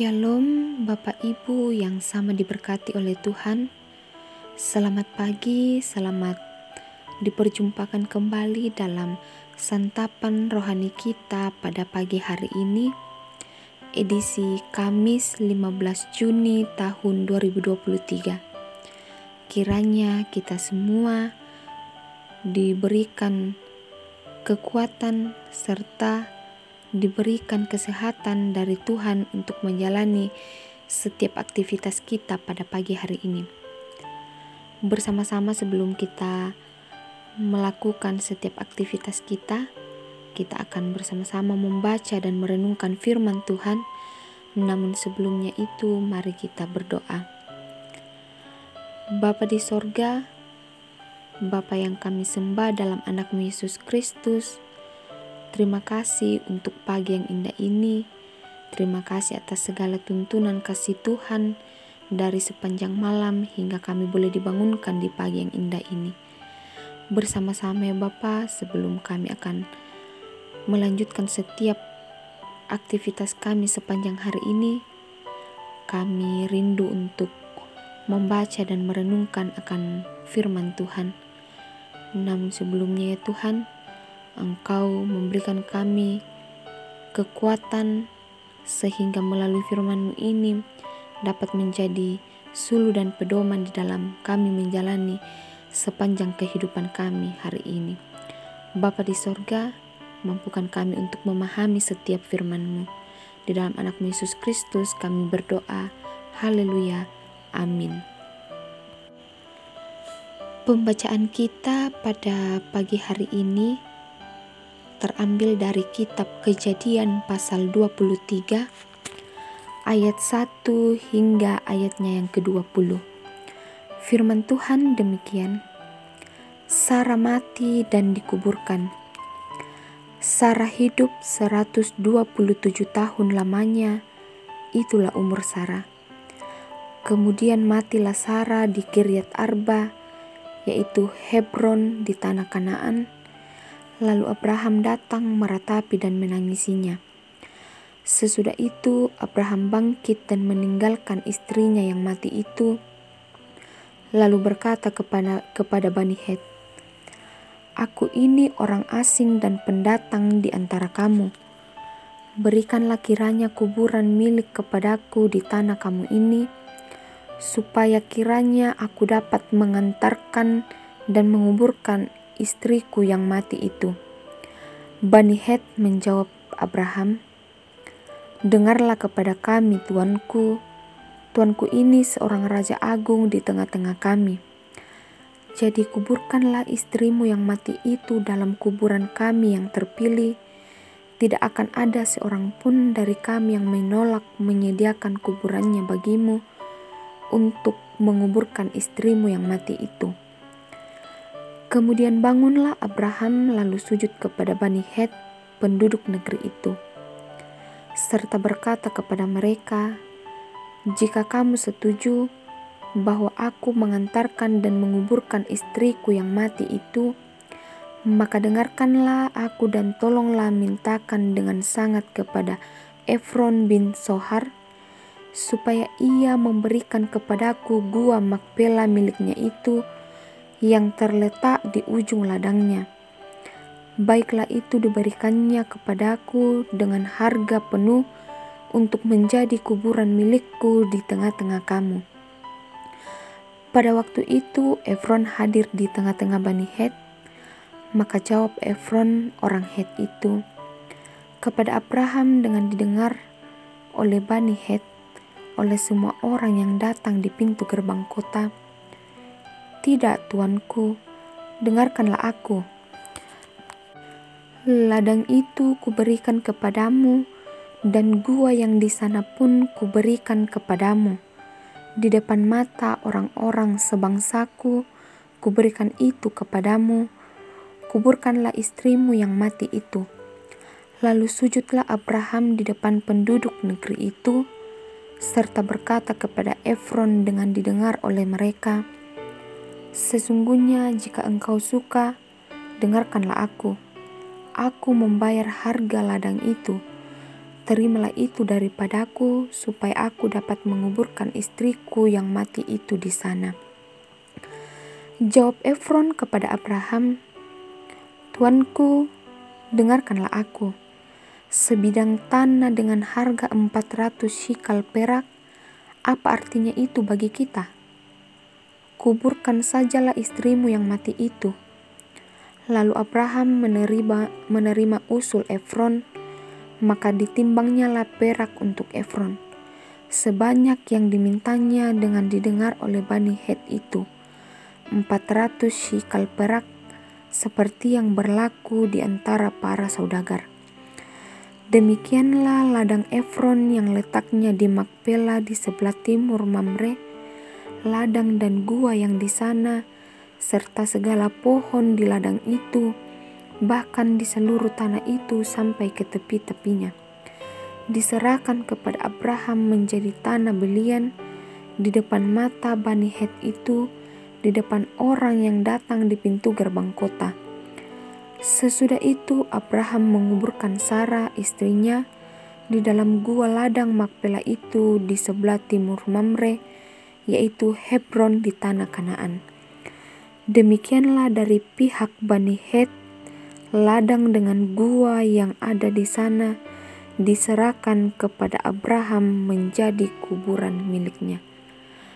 Shalom Bapak Ibu yang sama diberkati oleh Tuhan. Selamat pagi, selamat diperjumpakan kembali dalam santapan rohani kita pada pagi hari ini, edisi Kamis 15 Juni tahun 2023. Kiranya kita semua diberikan kekuatan serta diberikan kesehatan dari Tuhan untuk menjalani setiap aktivitas kita pada pagi hari ini. Bersama-sama sebelum kita melakukan setiap aktivitas kita akan bersama-sama membaca dan merenungkan firman Tuhan. Namun sebelumnya itu, mari kita berdoa. Bapa di sorga, Bapa yang kami sembah dalam anak-Mu Yesus Kristus, terima kasih untuk pagi yang indah ini. Terima kasih atas segala tuntunan kasih Tuhan dari sepanjang malam hingga kami boleh dibangunkan di pagi yang indah ini. Bersama-sama ya Bapa, sebelum kami akan melanjutkan setiap aktivitas kami sepanjang hari ini, kami rindu untuk membaca dan merenungkan akan firman Tuhan. Namun sebelumnya ya Tuhan, Engkau memberikan kami kekuatan sehingga melalui firman-Mu ini dapat menjadi suluh dan pedoman di dalam kami menjalani sepanjang kehidupan kami hari ini. Bapa di sorga, mampukan kami untuk memahami setiap firman-Mu. Di dalam anak-Mu Yesus Kristus kami berdoa. Haleluya. Amin. Pembacaan kita pada pagi hari ini terambil dari kitab Kejadian pasal 23 ayat 1 hingga ayatnya yang ke-20. Firman Tuhan demikian. Sarah mati dan dikuburkan. Sarah hidup 127 tahun lamanya, itulah umur Sarah. Kemudian matilah Sarah di Kiryat Arba, yaitu Hebron di tanah Kanaan. Lalu Abraham datang meratapi dan menangisinya. Sesudah itu Abraham bangkit dan meninggalkan istrinya yang mati itu, lalu berkata kepada Bani Het, "Aku ini orang asing dan pendatang di antara kamu. Berikanlah kiranya kuburan milik kepadaku di tanah kamu ini, supaya kiranya aku dapat mengantarkan dan menguburkan istriku yang mati itu." Bani Het menjawab Abraham, "Dengarlah kepada kami, tuanku. Tuanku ini seorang raja agung di tengah-tengah kami. Jadi kuburkanlah istrimu yang mati itu dalam kuburan kami yang terpilih. Tidak akan ada seorang pun dari kami yang menolak menyediakan kuburannya bagimu untuk menguburkan istrimu yang mati itu." Kemudian bangunlah Abraham lalu sujud kepada Bani Het, penduduk negeri itu, serta berkata kepada mereka, "Jika kamu setuju bahwa aku mengantarkan dan menguburkan istriku yang mati itu, maka dengarkanlah aku dan tolonglah mintakan dengan sangat kepada Efron bin Sohar, supaya ia memberikan kepadaku gua Makpela miliknya itu yang terletak di ujung ladangnya. Baiklah itu diberikannya kepadaku dengan harga penuh untuk menjadi kuburan milikku di tengah-tengah kamu." Pada waktu itu Efron hadir di tengah-tengah Bani Het. Maka jawab Efron orang Het itu kepada Abraham dengan didengar oleh Bani Het, oleh semua orang yang datang di pintu gerbang kota, "Tidak, tuanku, dengarkanlah aku. Ladang itu kuberikan kepadamu, dan gua yang di sana pun kuberikan kepadamu. Di depan mata orang-orang sebangsaku kuberikan itu kepadamu. Kuburkanlah istrimu yang mati itu." Lalu sujudlah Abraham di depan penduduk negeri itu, serta berkata kepada Efron dengan didengar oleh mereka, "Sesungguhnya jika engkau suka, dengarkanlah aku. Aku membayar harga ladang itu, terimalah itu daripadaku supaya aku dapat menguburkan istriku yang mati itu di sana." Jawab Efron kepada Abraham, "Tuanku, dengarkanlah aku. Sebidang tanah dengan harga 400 shikal perak, apa artinya itu bagi kita? Kuburkan sajalah istrimu yang mati itu." Lalu Abraham menerima usul Efron, maka ditimbangnyalah perak untuk Efron, sebanyak yang dimintanya dengan didengar oleh Bani Het itu, 400 shikal perak, seperti yang berlaku di antara para saudagar. Demikianlah ladang Efron yang letaknya di Makpela di sebelah timur Mamre, ladang dan gua yang di sana, serta segala pohon di ladang itu, bahkan di seluruh tanah itu sampai ke tepi-tepinya, diserahkan kepada Abraham menjadi tanah belian di depan mata Bani Het itu, di depan orang yang datang di pintu gerbang kota. Sesudah itu Abraham menguburkan Sarah istrinya di dalam gua ladang Makpela itu di sebelah timur Mamre, yaitu Hebron di tanah Kanaan. Demikianlah dari pihak Bani Het, ladang dengan gua yang ada di sana diserahkan kepada Abraham menjadi kuburan miliknya.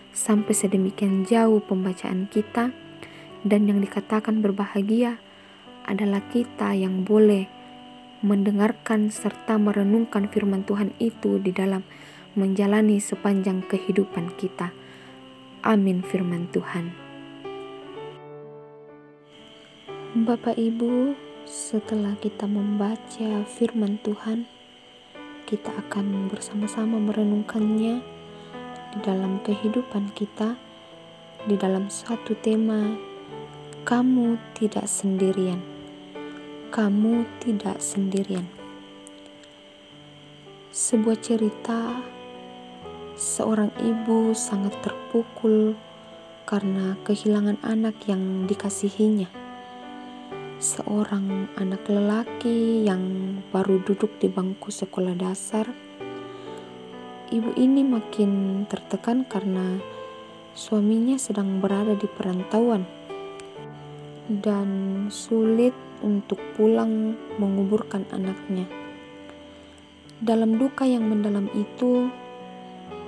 Sampai sedemikian jauh pembacaan kita, dan yang dikatakan berbahagia adalah kita yang boleh mendengarkan serta merenungkan firman Tuhan itu di dalam menjalani sepanjang kehidupan kita. Amin firman Tuhan. Bapak Ibu, setelah kita membaca firman Tuhan, kita akan bersama-sama merenungkannya di dalam kehidupan kita, di dalam satu tema, kamu tidak sendirian. Kamu tidak sendirian. Sebuah cerita, seorang ibu sangat terpukul karena kehilangan anak yang dikasihinya. Seorang anak lelaki yang baru duduk di bangku sekolah dasar. Ibu ini makin tertekan karena suaminya sedang berada di perantauan dan sulit untuk pulang menguburkan anaknya. Dalam duka yang mendalam itu,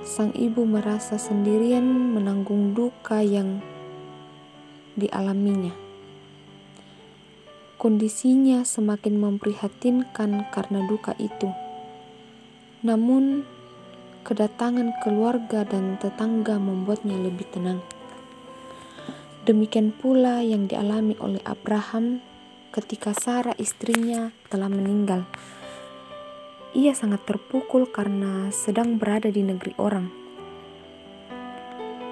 sang ibu merasa sendirian menanggung duka yang dialaminya. Kondisinya semakin memprihatinkan karena duka itu. Namun, kedatangan keluarga dan tetangga membuatnya lebih tenang. Demikian pula yang dialami oleh Abraham ketika Sarah istrinya telah meninggal. Ia sangat terpukul karena sedang berada di negeri orang.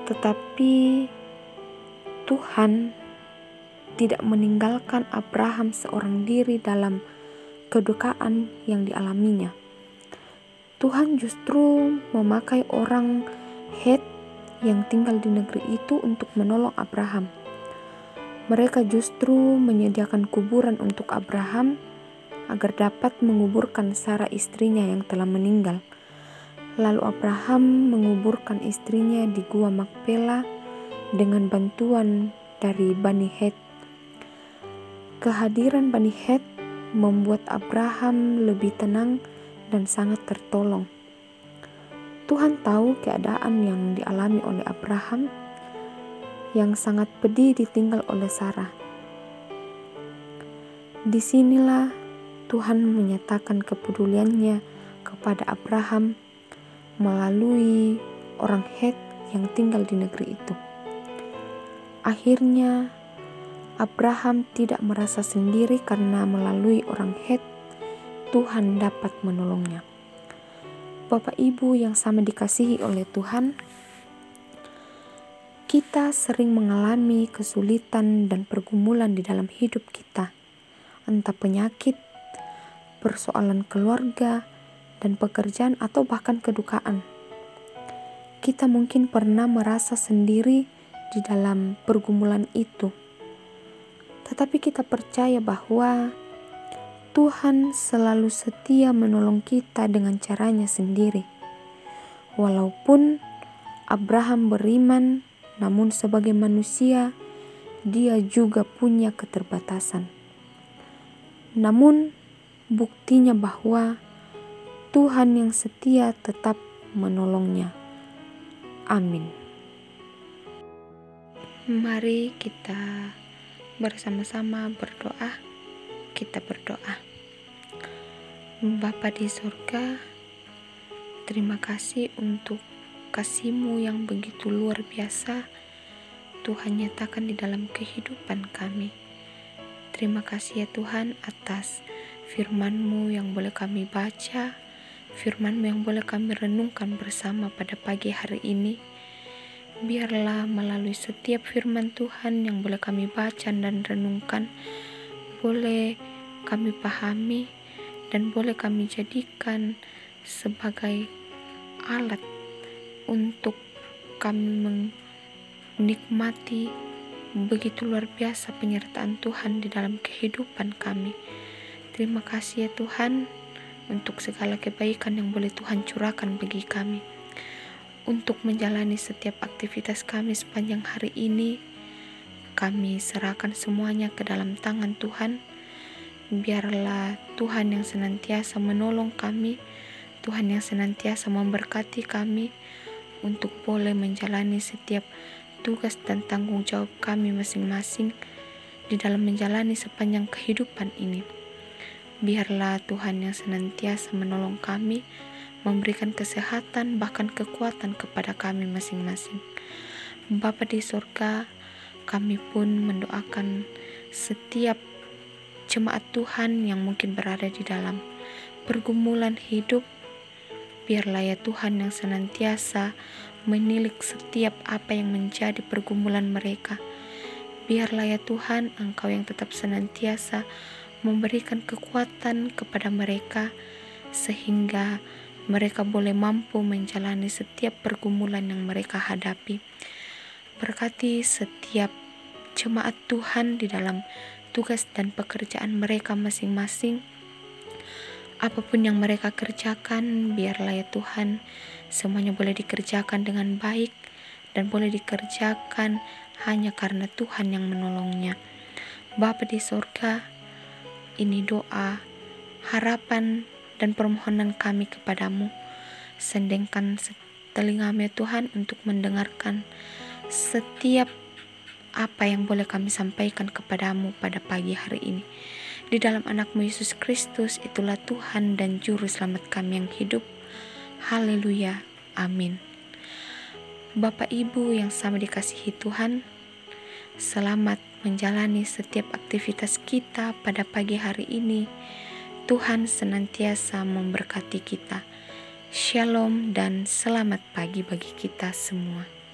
Tetapi Tuhan tidak meninggalkan Abraham seorang diri dalam kedukaan yang dialaminya. Tuhan justru memakai orang Het yang tinggal di negeri itu untuk menolong Abraham. Mereka justru menyediakan kuburan untuk Abraham agar dapat menguburkan Sarah istrinya yang telah meninggal. Lalu Abraham menguburkan istrinya di gua Makpela dengan bantuan dari Bani Het. Kehadiran Bani Het membuat Abraham lebih tenang dan sangat tertolong. Tuhan tahu keadaan yang dialami oleh Abraham yang sangat pedih ditinggal oleh Sarah. Disinilah Tuhan menyatakan kepeduliannya kepada Abraham melalui orang Het yang tinggal di negeri itu. Akhirnya Abraham tidak merasa sendiri karena melalui orang Het Tuhan dapat menolongnya. Bapak Ibu yang sama dikasihi oleh Tuhan, kita sering mengalami kesulitan dan pergumulan di dalam hidup kita, entah penyakit, persoalan keluarga, dan pekerjaan atau bahkan kedukaan. Kita mungkin pernah merasa sendiri di dalam pergumulan itu. Tetapi kita percaya bahwa Tuhan selalu setia menolong kita dengan caranya sendiri. Walaupun Abraham beriman, namun sebagai manusia, dia juga punya keterbatasan. Namun, buktinya bahwa Tuhan yang setia tetap menolongnya. Amin. Mari kita bersama-sama berdoa. Kita berdoa. Bapa di surga, terima kasih untuk kasih-Mu yang begitu luar biasa Tuhan nyatakan di dalam kehidupan kami. Terima kasih ya Tuhan atas firman-Mu yang boleh kami baca, firman-Mu yang boleh kami renungkan bersama pada pagi hari ini. Biarlah melalui setiap firman Tuhan yang boleh kami baca dan renungkan, boleh kami pahami dan boleh kami jadikan sebagai alat untuk kami menikmati begitu luar biasa penyertaan Tuhan di dalam kehidupan kami. Terima kasih ya Tuhan untuk segala kebaikan yang boleh Tuhan curahkan bagi kami. Untuk menjalani setiap aktivitas kami sepanjang hari ini, kami serahkan semuanya ke dalam tangan Tuhan. Biarlah Tuhan yang senantiasa menolong kami, Tuhan yang senantiasa memberkati kami untuk boleh menjalani setiap tugas dan tanggung jawab kami masing-masing di dalam menjalani sepanjang kehidupan ini. Biarlah Tuhan yang senantiasa menolong kami, memberikan kesehatan bahkan kekuatan kepada kami masing-masing. Bapa di surga, kami pun mendoakan setiap jemaat Tuhan yang mungkin berada di dalam pergumulan hidup. Biarlah ya Tuhan yang senantiasa menilik setiap apa yang menjadi pergumulan mereka. Biarlah ya Tuhan, Engkau yang tetap senantiasa memberikan kekuatan kepada mereka sehingga mereka boleh mampu menjalani setiap pergumulan yang mereka hadapi. Berkati setiap jemaat Tuhan di dalam tugas dan pekerjaan mereka masing-masing. Apapun yang mereka kerjakan, biarlah ya Tuhan, semuanya boleh dikerjakan dengan baik dan boleh dikerjakan hanya karena Tuhan yang menolongnya. Bapa di surga, ini doa, harapan, dan permohonan kami kepadamu. Sendengkan telinga-Mu Tuhan untuk mendengarkan setiap apa yang boleh kami sampaikan kepadamu pada pagi hari ini. Di dalam anak-Mu Yesus Kristus, itulah Tuhan dan Juru Selamat kami yang hidup. Haleluya, amin. Bapak Ibu yang sama dikasihi Tuhan, selamat menjalani setiap aktivitas kita pada pagi hari ini. Tuhan senantiasa memberkati kita. Shalom dan selamat pagi bagi kita semua.